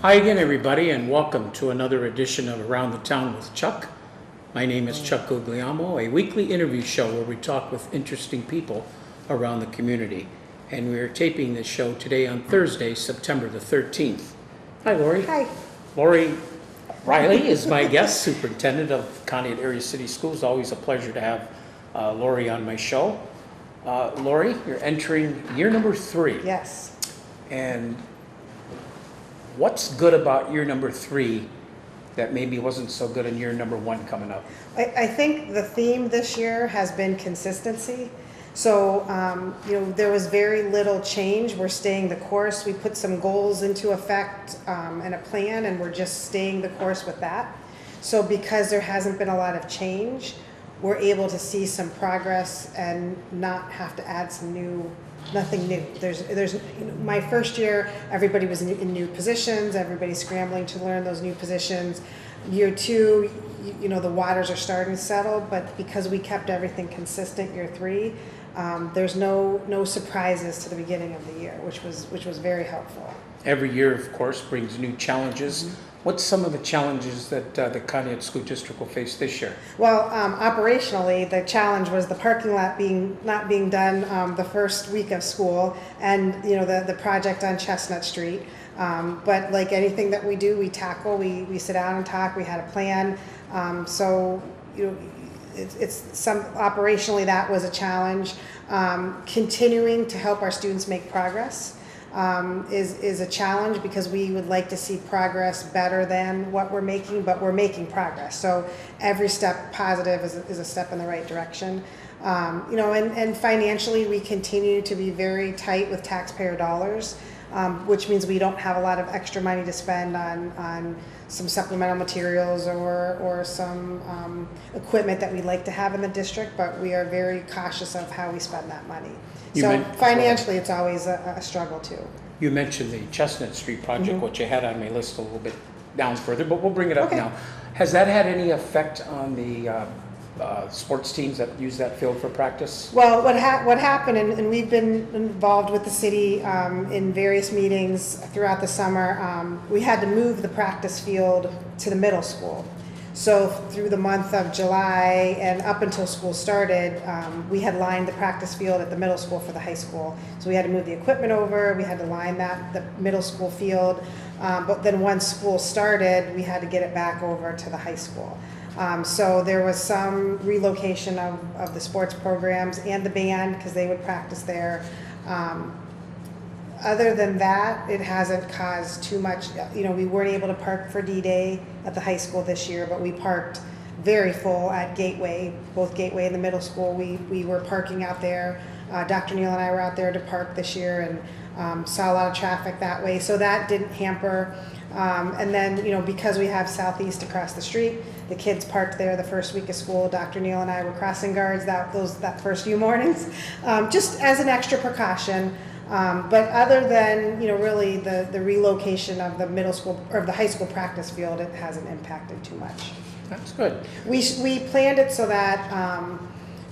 Hi again, everybody, and welcome to another edition of Around the Town with Chuck. My name is Chuck Guglielmo, a weekly interview show where we talk with interesting people around the community. And we are taping this show today on Thursday, September the 13th. Hi, Lori. Hi. Lori Riley is my guest, superintendent of Conneaut Area City Schools. Always a pleasure to have Lori on my show. Lori, you're entering year number 3. Yes. And what's good about year number 3 that maybe wasn't so good in year number 1 coming up? I think the theme this year has been consistency. So, there was very little change. We're staying the course. We put some goals into effect and a plan, and we're just staying the course with that. So because there hasn't been a lot of change, we're able to see some progress and not have to add nothing new. There's my first year, everybody was in new positions, everybody's scrambling to learn those new positions. Year 2, the waters are starting to settle, but because we kept everything consistent year 3, there's no surprises to the beginning of the year, which was very helpful. Every year, of course, brings new challenges. Mm-hmm. What's some of the challenges that the Conneaut School District will face this year? Well, operationally, the challenge was the parking lot not being done the first week of school, and the project on Chestnut Street. But like anything that we do, we tackle. We sit down and talk. We had a plan. Operationally that was a challenge. Continuing to help our students make progress. Is a challenge because we would like to see progress better than what we're making, but we're making progress. So every step positive is a step in the right direction. And financially we continue to be very tight with taxpayer dollars, which means we don't have a lot of extra money to spend on some supplemental materials or some equipment that we'd like to have in the district, but we are very cautious of how we spend that money. Financially, it's always a struggle too. You mentioned the Chestnut Street project, mm-hmm. which I had on my list a little bit down further, but we'll bring it up now. Has that had any effect on the sports teams that use that field for practice? Well, what happened, and we've been involved with the city in various meetings throughout the summer, we had to move the practice field to the middle school. So through the month of July and up until school started, we had lined the practice field at the middle school for the high school. So we had to move the equipment over, we had to line the middle school field, but then once school started, we had to get it back over to the high school. So there was some relocation of the sports programs and the band because they would practice there. Other than that, it hasn't caused too much. We weren't able to park for D-Day at the high school this year, but we parked very full at Gateway, both Gateway and the middle school. We were parking out there. Dr. Neal and I were out there to park this year and saw a lot of traffic that way. So that didn't hamper. And then, because we have Southeast across the street, the kids parked there the first week of school. Dr. Neal and I were crossing guards that first few mornings, just as an extra precaution. But other than, really the relocation of the middle school or the high school practice field, it hasn't impacted too much. That's good. We planned it so that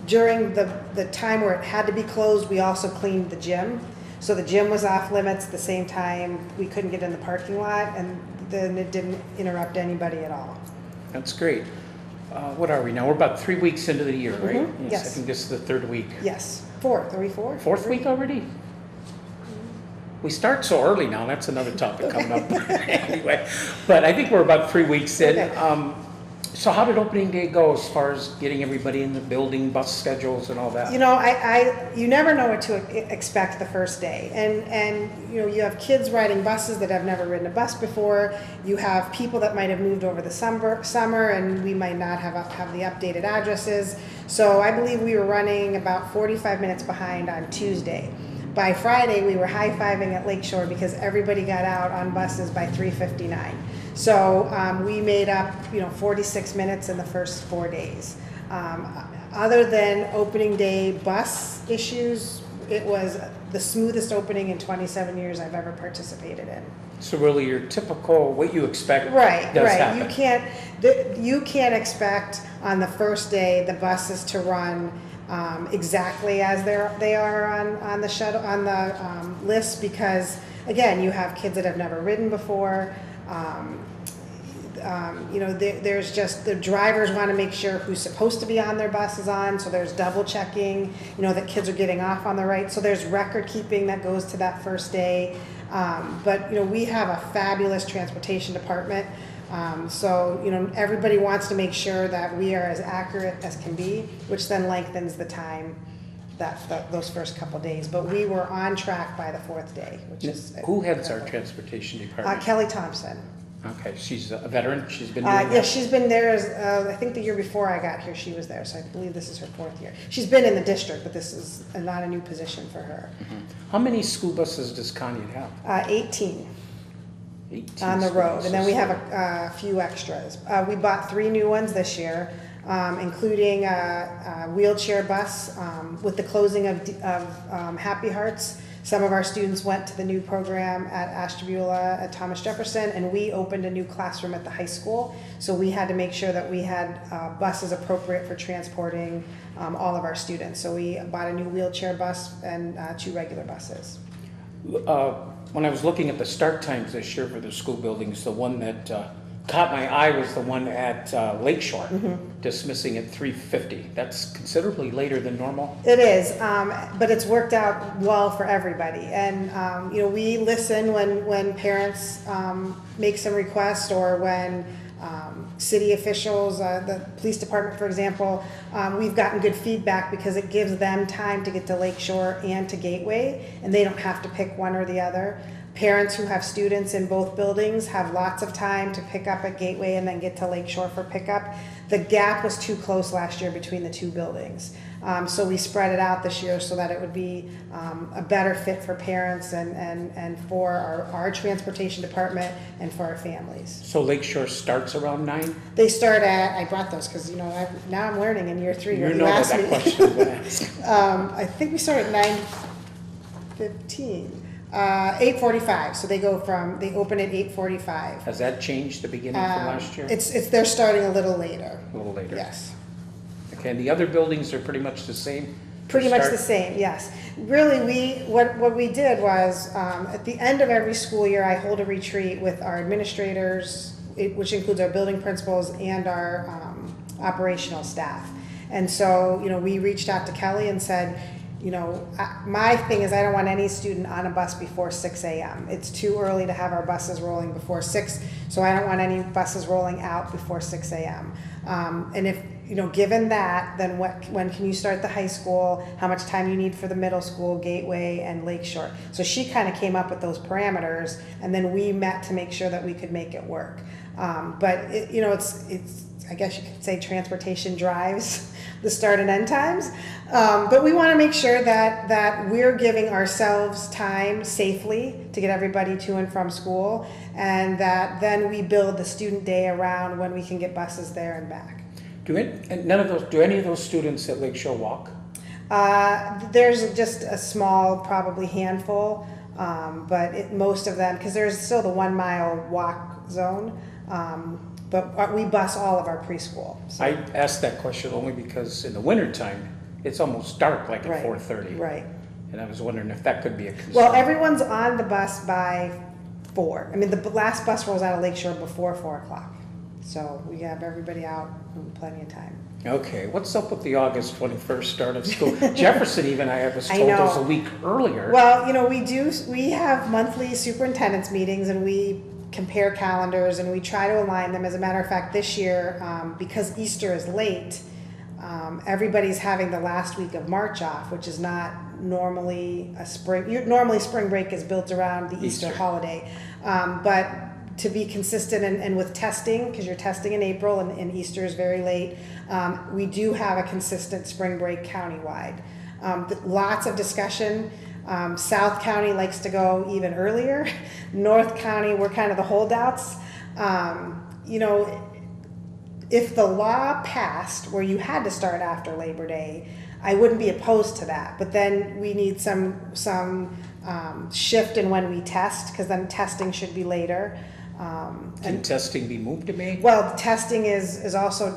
during the time where it had to be closed, we also cleaned the gym. So the gym was off limits at the same time. We couldn't get in the parking lot, and then it didn't interrupt anybody at all. That's great. What are we now? We're about 3 weeks into the year, right? Mm-hmm. Yes. I think this is the 3rd week. Yes. 4th. Are we 4? 4th week already? We start so early now. That's another topic coming up. Anyway, but I think we're about 3 weeks in. Okay. So how did opening day go as far as getting everybody in the building, bus schedules and all that? You never know what to expect the first day. And you have kids riding buses that have never ridden a bus before. You have people that might have moved over the summer and we might not have the updated addresses. So I believe we were running about 45 minutes behind on Tuesday. By Friday, we were high-fiving at Lakeshore because everybody got out on buses by 3:59. So we made up, 46 minutes in the first 4 days. Other than opening day bus issues, it was the smoothest opening in 27 years I've ever participated in. So really your typical, what you expect right, does right. happen. You can't expect on the first day the buses to run exactly as they are on the shuttle on the list, because again, you have kids that have never ridden before. There's just, the drivers want to make sure who's supposed to be on their bus is on, so there's double checking, that kids are getting off on the right. So there's record keeping that goes to that first day. But we have a fabulous transportation department. Everybody wants to make sure that we are as accurate as can be, which then lengthens the time those first couple days. But we were on track by the fourth day, which is who heads our transportation department? Kelly Thompson. Okay, she's a veteran. She's been doing Yeah, she's been there I think the year before I got here she was there, so I believe this is her fourth year. She's been in the district, but this is not a new position for her. How many school buses does Conneaut have? 18 on the road, and then we have a few extras. We bought 3 new ones this year, including a wheelchair bus. With the closing of Happy Hearts, some of our students went to the new program at Ashtabula at Thomas Jefferson, and we opened a new classroom at the high school. So we had to make sure that we had buses appropriate for transporting all of our students. So we bought a new wheelchair bus and 2 regular buses. When I was looking at the start times this year for the school buildings, the one that caught my eye was the one at Lakeshore, dismissing at 3:50. That's considerably later than normal. It is, but it's worked out well for everybody. And we listen when parents make some requests, or when city officials, the police department, for example, we've gotten good feedback because it gives them time to get to Lakeshore and to Gateway, and they don't have to pick one or the other. Parents who have students in both buildings have lots of time to pick up at Gateway and then get to Lakeshore for pickup. The gap was too close last year between the 2 buildings. So we spread it out this year so that it would be a better fit for parents and for our transportation department and for our families. So Lakeshore starts around 9? They start at, I brought those because now I'm learning in year 3. You know that question I'm going to ask. I think we start at 9:15. 8:45. So they open at 8:45. Has that changed the beginning from last year? They're starting a little later. A little later. Yes. Okay, and the other buildings are pretty much the same? Pretty much the same, yes. Really, what we did was, at the end of every school year, I hold a retreat with our administrators, which includes our building principals and our operational staff. And so, we reached out to Kelly and said, my thing is I don't want any student on a bus before 6 a.m. It's too early to have our buses rolling before 6, so I don't want any buses rolling out before 6 a.m. And if, given that, then when can you start the high school, how much time you need for the middle school, Gateway, and Lakeshore. So she kind of came up with those parameters, and then we met to make sure that we could make it work. But, it's I guess you could say transportation drives the start and end times. But we want to make sure that we're giving ourselves time safely to get everybody to and from school, and that then we build the student day around when we can get buses there and back. Do any of those students at Lakeshore walk? There's just a small, probably handful, but most of them, because there's still the 1 mile walk zone. But we bus all of our preschool. So. I asked that question only because in the wintertime, it's almost dark, like at 4:30. Right. And I was wondering if that could be a concern. Well, everyone's on the bus by 4. I mean, the last bus rolls out of Lakeshore before 4 o'clock. So we have everybody out in plenty of time. Okay, what's up with the August 21st start of school? Jefferson even, I was told, was a week earlier. Well, we have monthly superintendent's meetings, and we compare calendars and we try to align them. As a matter of fact, this year, because Easter is late, everybody's having the last week of March off, which is not normally a spring. Normally spring break is built around the Easter holiday. But to be consistent and with testing, because you're testing in April and Easter is very late, we do have a consistent spring break countywide. Lots of discussion. South County likes to go even earlier. North County, we're kind of the holdouts. If the law passed where you had to start after Labor Day, I wouldn't be opposed to that. But then we need some shift in when we test, because then testing should be later. Can testing be moved to May? Well, testing is also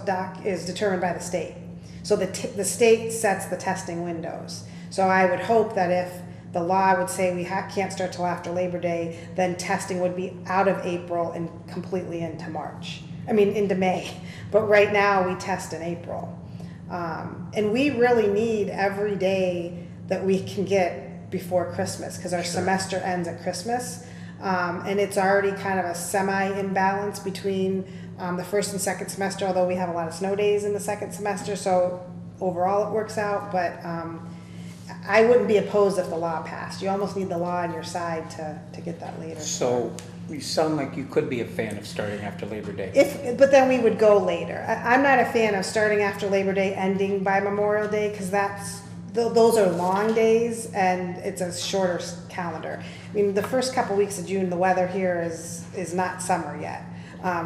determined by the state. So the state sets the testing windows. So I would hope that if the law would say we can't start till after Labor Day, then testing would be out of April and completely into into May. But right now we test in April. And we really need every day that we can get before Christmas, because our semester ends at Christmas. And it's already kind of a semi-imbalance between the first and second semester, although we have a lot of snow days in the second semester, so overall it works out. But I wouldn't be opposed if the law passed. You almost need the law on your side to get that later. So you sound like you could be a fan of starting after Labor Day. But then we would go later. I'm not a fan of starting after Labor Day, ending by Memorial Day, because those are long days and it's a shorter calendar. I mean, the first couple weeks of June, the weather here is not summer yet.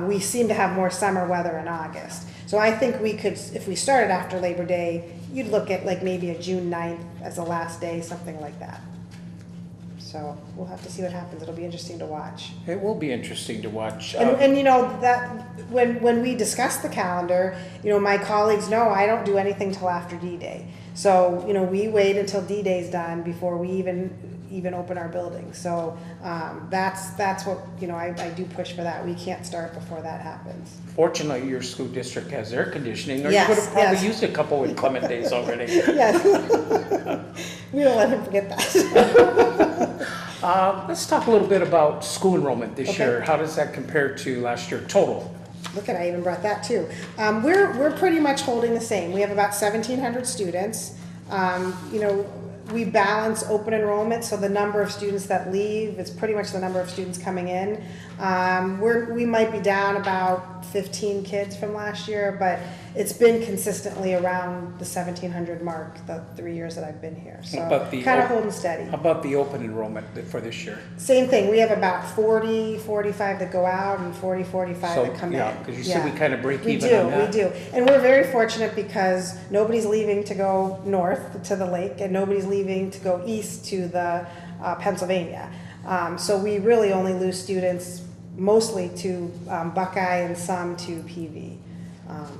We seem to have more summer weather in August. So I think we could, if we started after Labor Day, you'd look at like maybe a June 9th as the last day, something like that. So we'll have to see what happens. It'll be interesting to watch. It will be interesting to watch. And that when we discuss the calendar, my colleagues know I don't do anything till after D-Day. So we wait until D-Day's done before we even open our building. So that's what I do push for that. We can't start before that happens. Fortunately, your school district has air conditioning, or Yes, you could have probably yes. used a couple inclement days already. Yes. We don't let him forget that. Let's talk a little bit about school enrollment this Okay. year. How does that compare to last year total? Look at, I even brought that too. We're pretty much holding the same. We have about 1,700 students. We balance open enrollment, so the number of students that leave is pretty much the number of students coming in. We might be down about 15 kids from last year, but it's been consistently around the 1,700 mark the 3 years that I've been here. So kind of holding steady. How about the open enrollment for this year? Same thing. We have about 40, 45 that go out and 40, 45 that come in. Yeah, because you said we kind of break even on that. We do. And we're very fortunate because nobody's leaving to go north to the lake and nobody's leaving to go east to the Pennsylvania. So we really only lose students mostly to Buckeye and some to PV.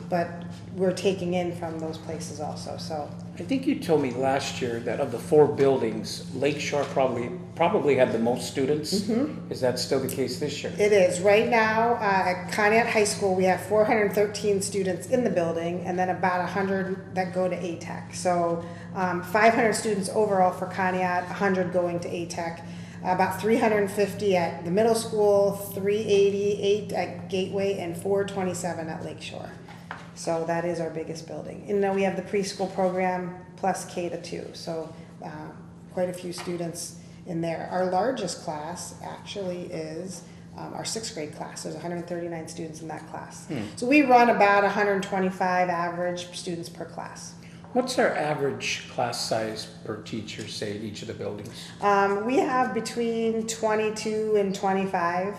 But we're taking in from those places also. So I think you told me last year that of the 4 buildings, Lakeshore probably had the most students. Mm-hmm. Is that still the case this year? it is. Right now at Conneaut High School, we have 413 students in the building and then about 100 that go to ATEC. So 500 students overall for Conneaut, 100 going to ATEC. About 350 at the middle school, 388 at Gateway, and 427 at Lakeshore. So that is our biggest building. And then we have the preschool program plus K-2, so quite a few students in there. Our largest class actually is our 6th grade class. There's 139 students in that class. So we run about 125 average students per class. What's our average class size per teacher, say, in each of the buildings? We have between 22 and 25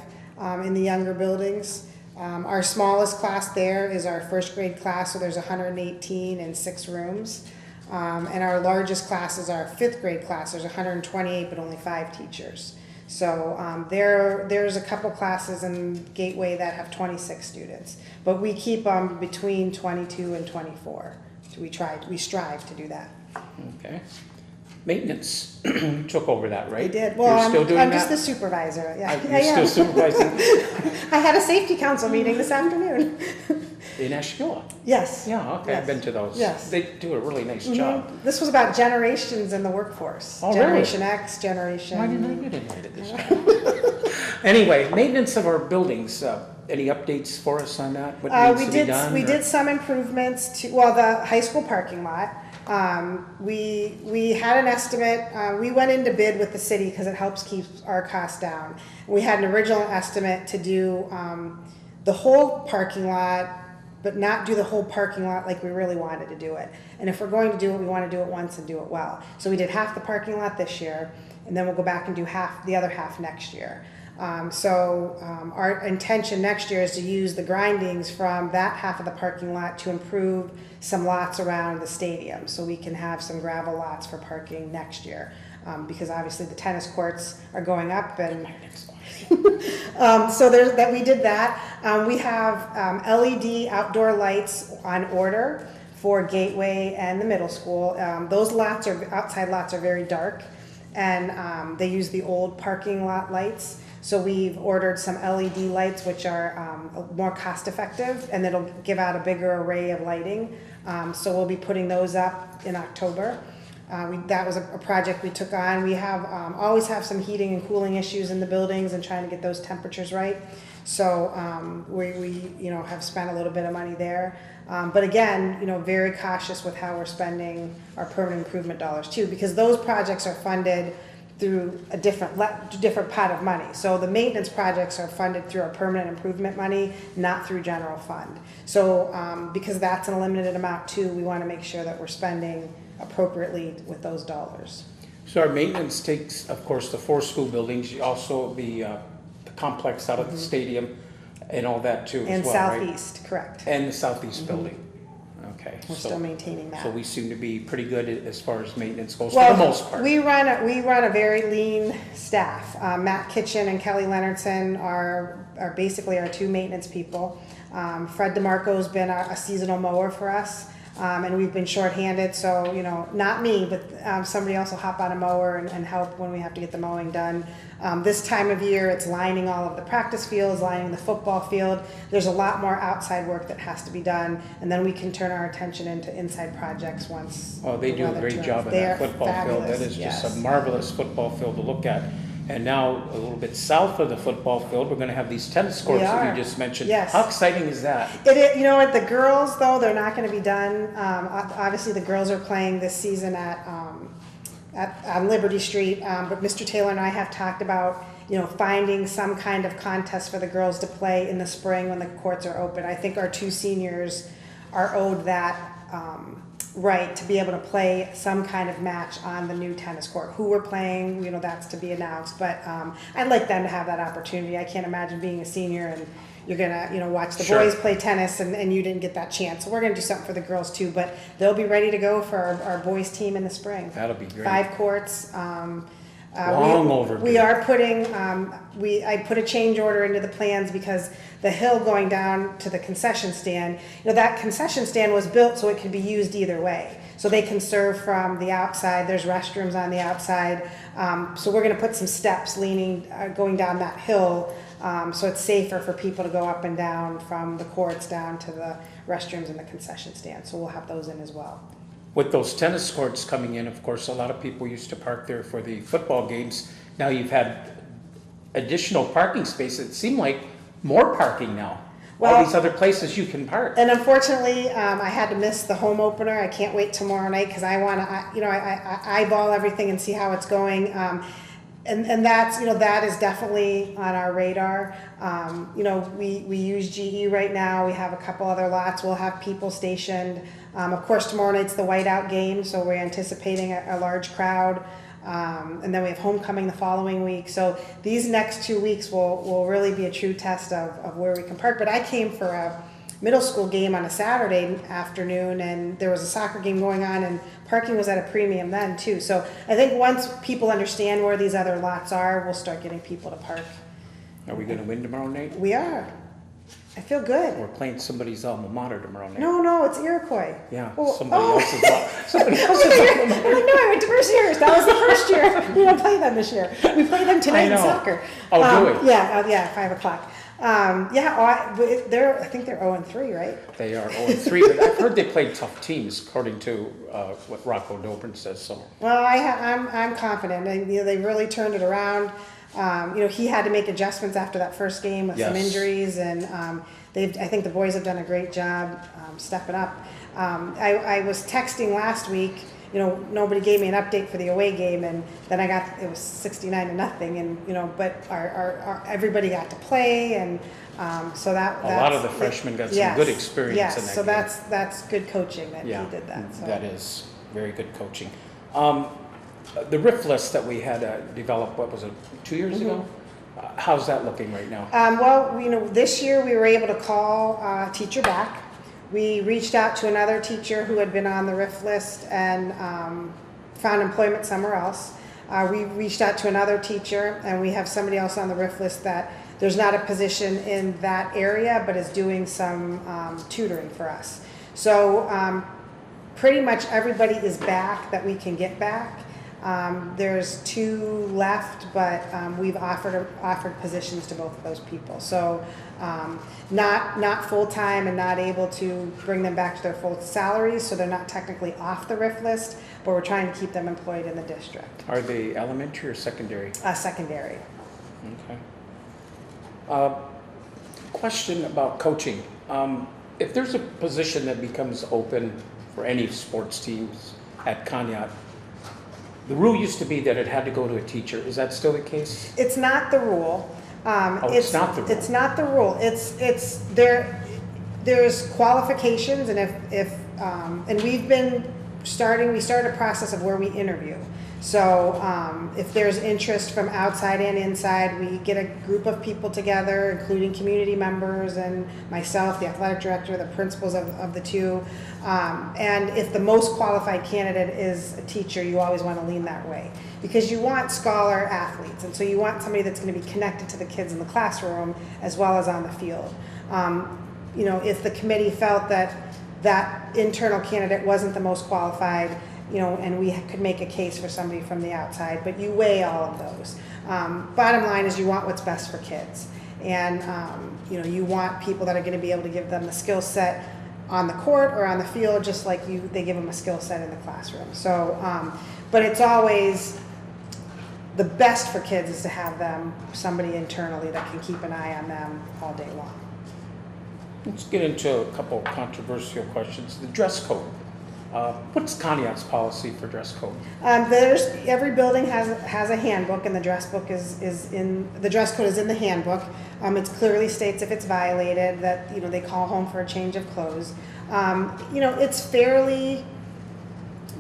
in the younger buildings. Our smallest class there is our 1st grade class, so there's 118 in 6 rooms. And our largest class is our 5th grade class. There's 128, but only 5 teachers. So there's a couple classes in Gateway that have 26 students, but we keep them between 22 and 24. So we strive to do that. Okay. Maintenance, you took over that, right? I did. Well, You're still doing I'm that? just the supervisor. Yeah, You're still supervising I had a safety council meeting this afternoon. in Asheville? Yes. Yeah, okay, Yes. I've been to those. Yes. They do a really nice job. This was about generations in the workforce. Oh, really? Generation X, Generation... Why didn't I get invited this time? Anyway, maintenance of our buildings, any updates for us on that? What needs to be done? We did some improvements to, the high school parking lot. We had an estimate. We went into bid with the city because it helps keep our costs down. We had an original estimate to do the whole parking lot, but not do the whole parking lot like we really wanted to do it. And if we're going to do it, we want to do it once and do it well. So we did half the parking lot this year, and then we'll go back and do the other half next year. Our intention next year is to use the grindings from that half of the parking lot to improve some lots around the stadium, so we can have some gravel lots for parking next year, because obviously the tennis courts are going up, and so we did that. We have LED outdoor lights on order for Gateway and the middle school. Those outside lots are very dark. and they use the old parking lot lights. So we've ordered some LED lights, which are more cost effective, and it'll give out a bigger array of lighting. So we'll be putting those up in October. That was a project we took on. We have always have some heating and cooling issues in the buildings and trying to get those temperatures right. So we have spent a little bit of money there. But again, very cautious with how we're spending our permanent improvement dollars too, because those projects are funded through a different pot of money. So the maintenance projects are funded through our permanent improvement money, not through general fund. So because that's an limited amount too, we want to make sure that we're spending appropriately with those dollars. So our maintenance takes, of course, the 4 school buildings, also the complex out at the stadium and all that too And as well, right? southeast, correct. And the southeast building. Okay. We're still maintaining that. So we seem to be pretty good as far as maintenance goes, for the most part. We run a very lean staff. Matt Kitchen and Kelly Leonardson are basically our 2 maintenance people. Fred DeMarco's been a seasonal mower for us. And we've been shorthanded, so not me, but somebody else will hop on a mower and help when we have to get the mowing done. This time of year, it's lining all of the practice fields, lining the football field. There's a lot more outside work that has to be done, and then we can turn our attention into inside projects once. Oh, they do a great job on that football field. That is just a marvelous football field to look at. And now, a little bit south of the football field, we're going to have these tennis courts that you just mentioned. Yes. How exciting is that? You know what, the girls, though, they're not going to be done. Obviously, the girls are playing this season on Liberty Street, but Mr. Taylor and I have talked about, finding some kind of contest for the girls to play in the spring when the courts are open. I think our 2 seniors are owed that right to be able to play some kind of match on the new tennis court. Who we're playing, that's to be announced, but I'd like them to have that opportunity. I can't imagine being a senior and you're gonna watch the boys play tennis and you didn't get that chance. So we're gonna do something for the girls too, but they'll be ready to go for our boys team in the spring. That'll be great. 5 courts. Long overdue. We are putting, I put a change order into the plans because the hill going down to the concession stand, that concession stand was built so it could be used either way. So they can serve from the outside, there's restrooms on the outside. So we're gonna put some steps going down that hill, so it's safer for people to go up and down from the courts down to the restrooms and the concession stand. So we'll have those in as well. With those tennis courts coming in, of course, a lot of people used to park there for the football games. Now you've had additional parking spaces. It seemed like more parking now. Well, all these other places you can park. And unfortunately, I had to miss the home opener. I can't wait tomorrow night because I want to, I eyeball everything and see how it's going. And that's, that is definitely on our radar. We use GE right now. We have a couple other lots. We'll have people stationed. Of course, tomorrow night's the whiteout game, so we're anticipating a large crowd. And then we have homecoming the following week. So these next 2 weeks will really be a true test of where we can park. But I came for a middle school game on a Saturday afternoon, and there was a soccer game going on, and parking was at a premium then too. So I think once people understand where these other lots are, we'll start getting people to park. Are we going to win tomorrow night? We are. I feel good. We're playing somebody's alma mater tomorrow night. No, it's Iroquois. Yeah, well, somebody else's alma mater. I'm like, no, I went to Mercier's. That was the first year. We don't play them this year. We play them tonight in soccer. Oh, do we? Yeah, 5 o'clock. I think they're 0-3, right? They are 0-3, but I've heard they played tough teams, according to what Rocco Dobrin says. So. Well, I'm confident. They really turned it around. He had to make adjustments after that first game with some injuries, and I think the boys have done a great job stepping up. I was texting last week. Nobody gave me an update for the away game, and then it was 69-0, and but our everybody got to play, and so that's a lot of the freshmen got some good experience in that game. So that's good coaching that he did that. So. That is very good coaching. The RIF list that we had developed, what was it, 2 years ago? How's that looking right now? This year we were able to call a teacher back. We reached out to another teacher who had been on the RIF list and found employment somewhere else. We reached out to another teacher, and we have somebody else on the RIF list that there's not a position in that area, but is doing some tutoring for us. So pretty much everybody is back that we can get back. There's 2 left, but we've offered positions to both of those people. So not full-time and not able to bring them back to their full salaries, so they're not technically off the RIF list, but we're trying to keep them employed in the district. Are they elementary or secondary? Secondary. Okay. Question about coaching. If there's a position that becomes open for any sports teams at Conneaut, the rule used to be that it had to go to a teacher. Is that still the case? It's not the rule. It's not the rule. It's not the rule. It's there. There's qualifications, and and we started a process of where we interview. So if there's interest from outside and inside, we get a group of people together, including community members and myself, the athletic director, the principals of the 2. And if the most qualified candidate is a teacher, you always want to lean that way, because you want scholar athletes. And so you want somebody that's going to be connected to the kids in the classroom as well as on the field. If the committee felt that internal candidate wasn't the most qualified, and we could make a case for somebody from the outside, but you weigh all of those. Bottom line is you want what's best for kids. And, you want people that are going to be able to give them the skill set on the court or on the field, just like they give them a skill set in the classroom. So, but it's always the best for kids is to have somebody internally that can keep an eye on them all day long. Let's get into a couple of controversial questions. The dress code. What's Conneaut's policy for dress code? Every building has a handbook, and the dress code is in the handbook. It clearly states if it's violated that they call home for a change of clothes. It's fairly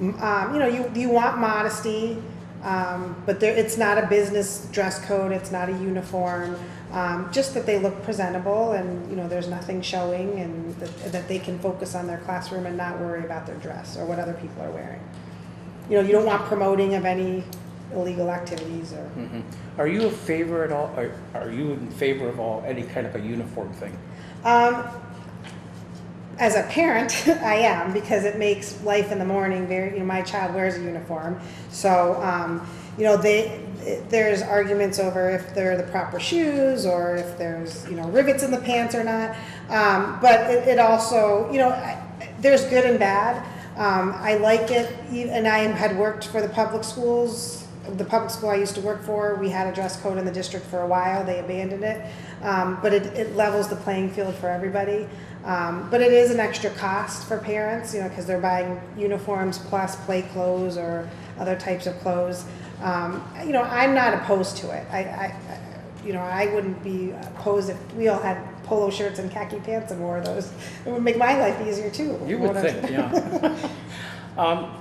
you want modesty, but it's not a business dress code. It's not a uniform. Just that they look presentable, and there's nothing showing, and that they can focus on their classroom and not worry about their dress or what other people are wearing. You don't want promoting of any illegal activities or. Mm-hmm. Are you a favor at all? Are you in favor of any kind of a uniform thing? As a parent, I am, because it makes life in the morning very. My child wears a uniform, so there's arguments over if they're the proper shoes or if there's rivets in the pants or not. But it also there's good and bad. I like it, and I had worked for the public schools. The public school I used to work for, we had a dress code in the district for a while. They abandoned it, but it levels the playing field for everybody. But it is an extra cost for parents, because they're buying uniforms plus play clothes or other types of clothes. I'm not opposed to it. I wouldn't be opposed if we all had polo shirts and khaki pants and wore those. It would make my life easier too. You would think, yeah.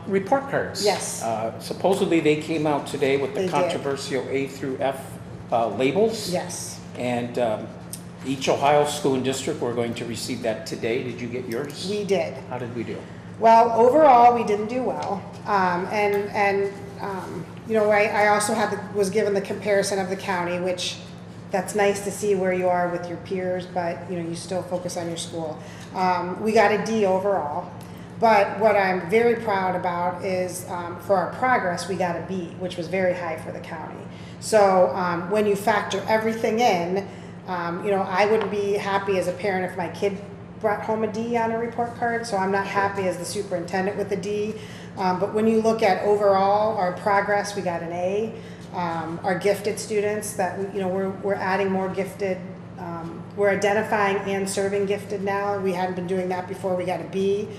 Report cards. Yes. Supposedly they came out today with the They controversial A through F labels. Yes. And each Ohio school and district were going to receive that today. Did you get yours? We did. How did we do? Well, overall, we didn't do well. I also was given the comparison of the county, which that's nice to see where you are with your peers, but you still focus on your school. We got a D overall, but what I'm very proud about is for our progress, we got a B, which was very high for the county. So when you factor everything in, I wouldn't be happy as a parent if my kid brought home a D on a report card, so I'm not happy as the superintendent with a D. But when you look at overall our progress, we got an A. Our gifted students that we're adding more gifted. We're identifying and serving gifted now. We hadn't been doing that before. We got a B.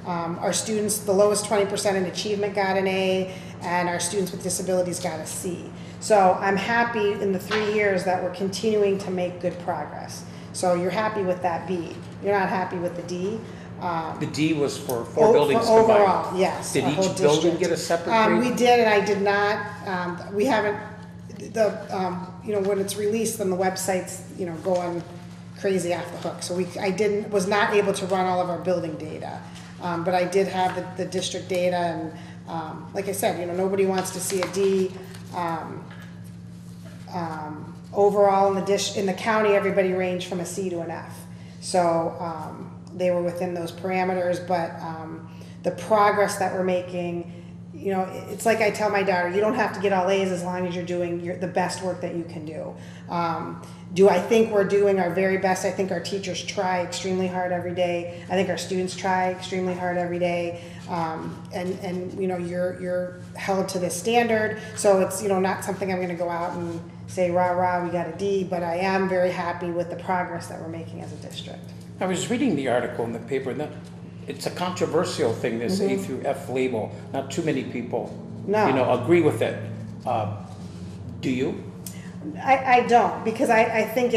Our students, the lowest 20% in achievement, got an A, and our students with disabilities got a C. So I'm happy in the 3 years that we're continuing to make good progress. So you're happy with that B. You're not happy with the D. The D was for 4 buildings for combined. Overall, yes. Did each building get a separate grade? We did, and I did not. We haven't. When it's released, then the website's going crazy off the hook. So was not able to run all of our building data, but I did have the district data, and like I said, nobody wants to see a D. Overall in the county, everybody ranged from a C to an F. So they were within those parameters, but the progress that we're making, you know, it's like I tell my daughter, you don't have to get all A's as long as you're doing the best work that you can do. Do I think we're doing our very best? I think our teachers try extremely hard every day. I think our students try extremely hard every day. And you know, you're held to this standard. So it's, you know, not something I'm going to go out and say, rah, rah, we got a D, but I am very happy with the progress that we're making as a district. I was reading the article in the paper, and it's a controversial thing, this A through F label. Not too many people, you know, agree with it. Do you? I don't, because I think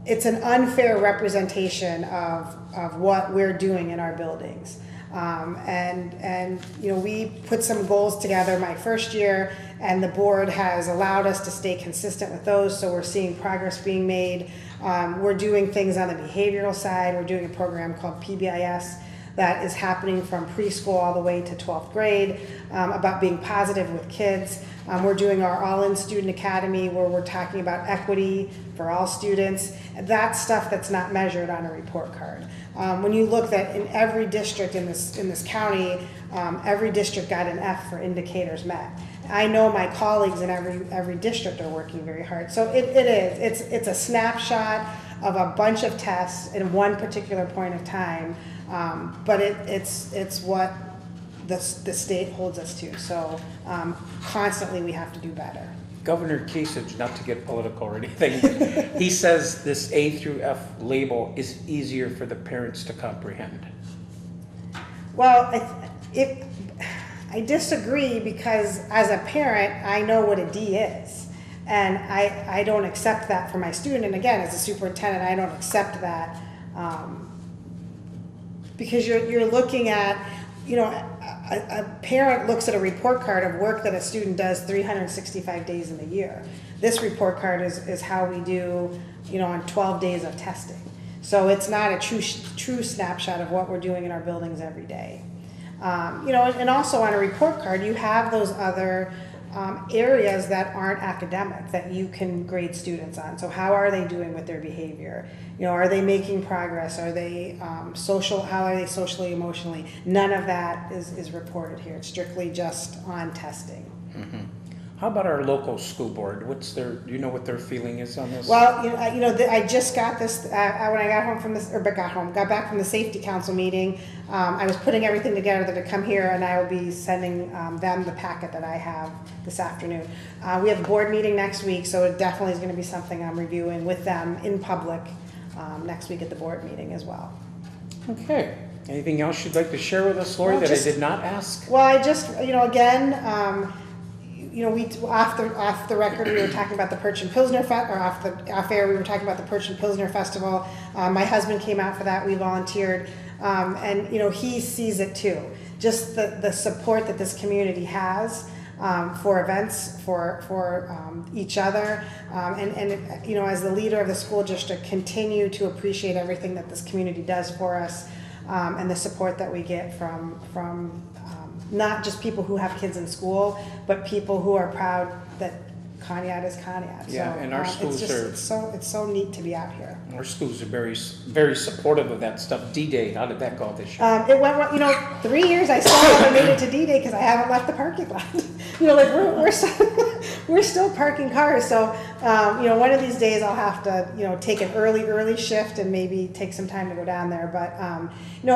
it's an unfair representation of what we're doing in our buildings. And you know, we put some goals together my first year, and the board has allowed us to stay consistent with those, so we're seeing progress being made. We're doing things on the behavioral side. We're doing a program called PBIS that is happening from preschool all the way to 12th grade, about being positive with kids. We're doing our All-In Student Academy, where we're talking about equity for all students. That's stuff that's not measured on a report card. When you look at in every district in this county, every district got an F for indicators met. I know my colleagues in every district are working very hard. So it's a snapshot of a bunch of tests in one particular point of time, but it's what the state holds us to. So constantly we have to do better. Governor Kasich, not to get political or anything, he says this A through F label is easier for the parents to comprehend. Well, I disagree, because as a parent, I know what a D is. And I don't accept that for my student. And again, as a superintendent, I don't accept that, because you're looking at, you know, a parent looks at a report card of work that a student does 365 days in the year. This report card is how we do, you know, on 12 days of testing. So it's not a true snapshot of what we're doing in our buildings every day. You know, and also on a report card, you have those other areas that aren't academic that you can grade students on. So how are they doing with their behavior? You know, are they making progress? Are they social? How are they socially, emotionally? None of that is reported here. It's strictly just on testing. Mm-hmm. How about our local school board? Do you know what their feeling is on this? Well, I just got this when I got home from got back from the safety council meeting. I was putting everything together to come here, and I will be sending them the packet that I have this afternoon. We have a board meeting next week, so it definitely is going to be something I'm reviewing with them in public next week at the board meeting as well. Okay. Anything else you'd like to share with us, Lori, that I did not ask? Well, I just, again, we off the record we were talking about the Perch and Pilsner off air we were talking about the Perch and Pilsner Festival. My husband came out for that. We volunteered, and he sees it too. Just the support that this community has for events, for each other, and as the leader of the school district, continue to appreciate everything that this community does for us, and the support that we get from not just people who have kids in school, but people who are proud that Conneaut is Conneaut. Yeah, so, and our schools it's so neat to be out here. Our schools are very, very supportive of that stuff. D-Day, how did that go this year? It went, 3 years I still haven't made it to D-Day because I haven't left the parking lot. We're still parking cars. So, one of these days I'll have to, take an early shift and maybe take some time to go down there. But,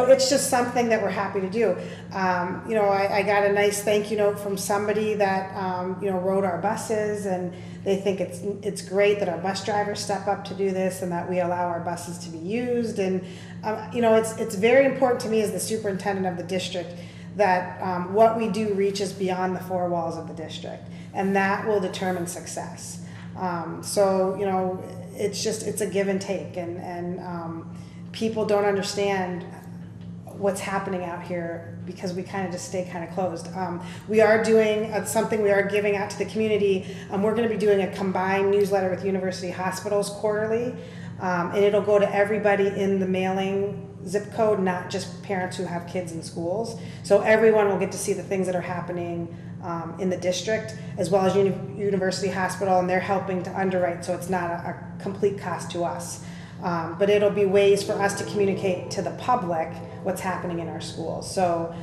it's just something that we're happy to do. I got a nice thank you note from somebody that, rode our buses, and they think it's great that our bus drivers step up to do this and that we allow our buses to be used. And, it's very important to me as the superintendent of the district that what we do reaches beyond the four walls of the district, and that will determine success. It's a give and take, and people don't understand what's happening out here because we kind of just stay kind of closed. We are doing something we are giving out to the community. We're going to be doing a combined newsletter with University Hospitals quarterly, and it'll go to everybody in the mailing zip code, not just parents who have kids in schools. So everyone will get to see the things that are happening in the district, as well as University Hospital, and they're helping to underwrite, so it's not a complete cost to us. But it'll be ways for us to communicate to the public what's happening in our schools. So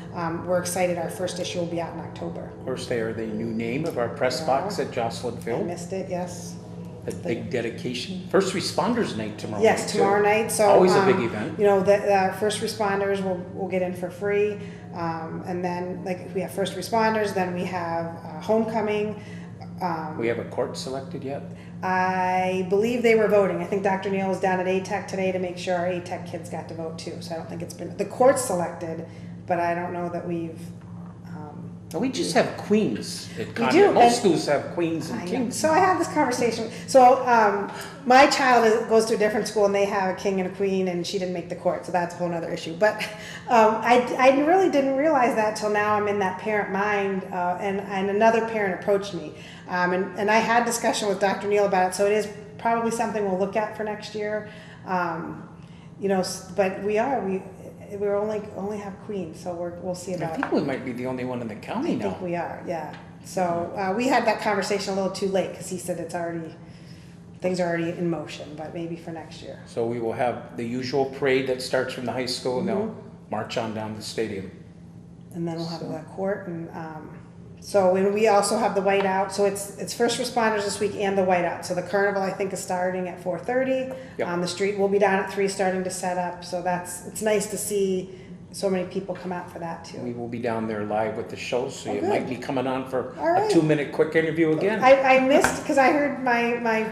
we're excited. Our first issue will be out in October. Of course, they are the new name of our press box at Jocelyn I Field. missed it, yes. A big dedication. First Responders Night tomorrow night. Yes, tomorrow night. So always a big event. You know, the first responders will get in for free, and then like we have first responders, then we have homecoming. We have a court selected yet? I believe they were voting. I think Dr. Neal was down at ATEC today to make sure our ATEC kids got to vote too. So I don't think it's been the court selected, but I don't know that we've. We just have queens at Concord. do, Most schools have queens and I know. kings. So I had this conversation. So my child goes to a different school and they have a king and a queen, and she didn't make the court, so that's a whole other issue. But I really didn't realize that till now. I'm in that parent mind, and another parent approached me, and I had discussion with Dr. Neal about it. So it is probably something we'll look at for next year. You know, but we only have queens, so we'll see I about. think we might be the only one in the county I now. think we are, yeah. So we had that conversation a little too late because he said things are already in motion, but maybe for next year. So we will have the usual parade that starts from the high school and Mm-hmm. they'll march on down to the stadium. And then we'll have the court, and and we also have the whiteout. So it's first responders this week and the whiteout. So the carnival I think is starting at 4:30. Yep. The street will be down at 3 starting to set up. So it's nice to see so many people come out for that too. We will be down there live with the show, so you good. might be coming on for All right. a 2-minute quick interview again. I missed because I heard my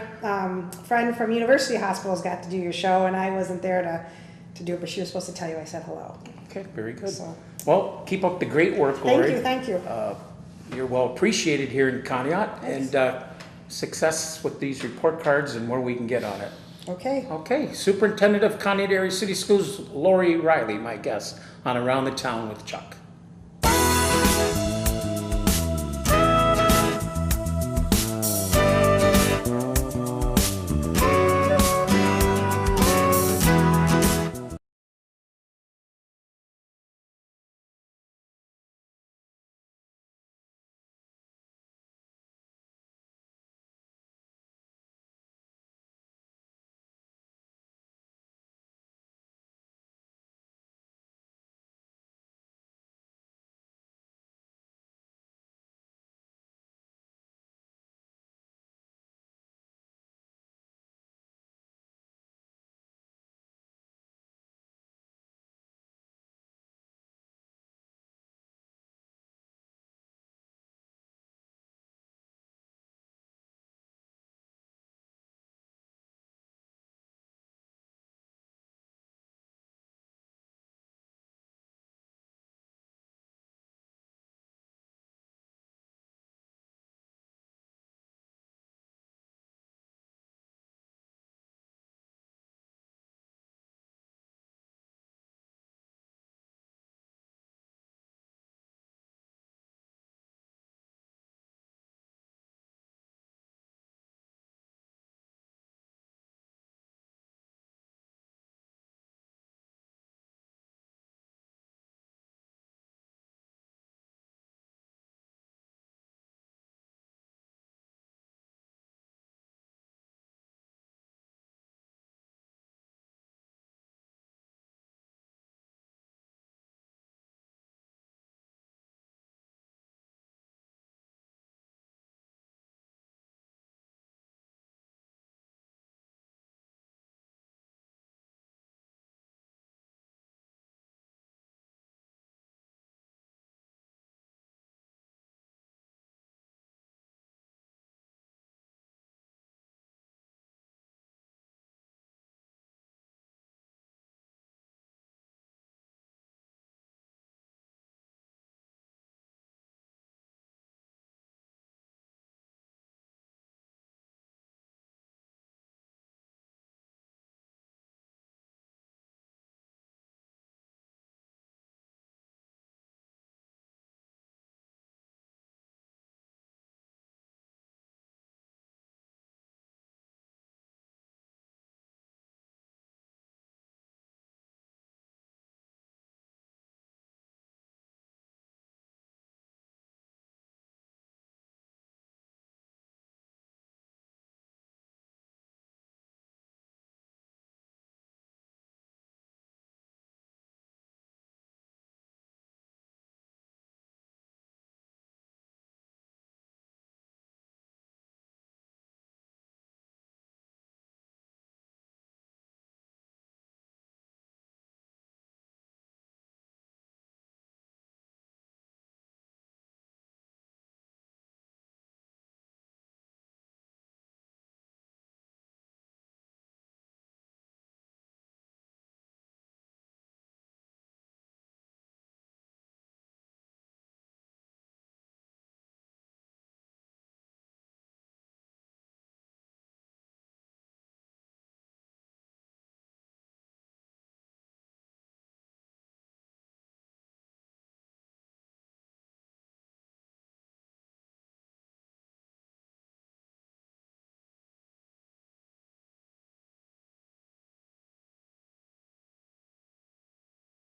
friend from University Hospitals got to do your show, and I wasn't there to do it, but she was supposed to tell you I said hello. Okay, very good. So, Well, keep up the great work, Lori. thank you. You're well appreciated here in Conneaut, and success with these report cards and where we can get on it. Okay. Okay, Superintendent of Conneaut Area City Schools, Lori Riley, my guest on Around the Town with Chuck.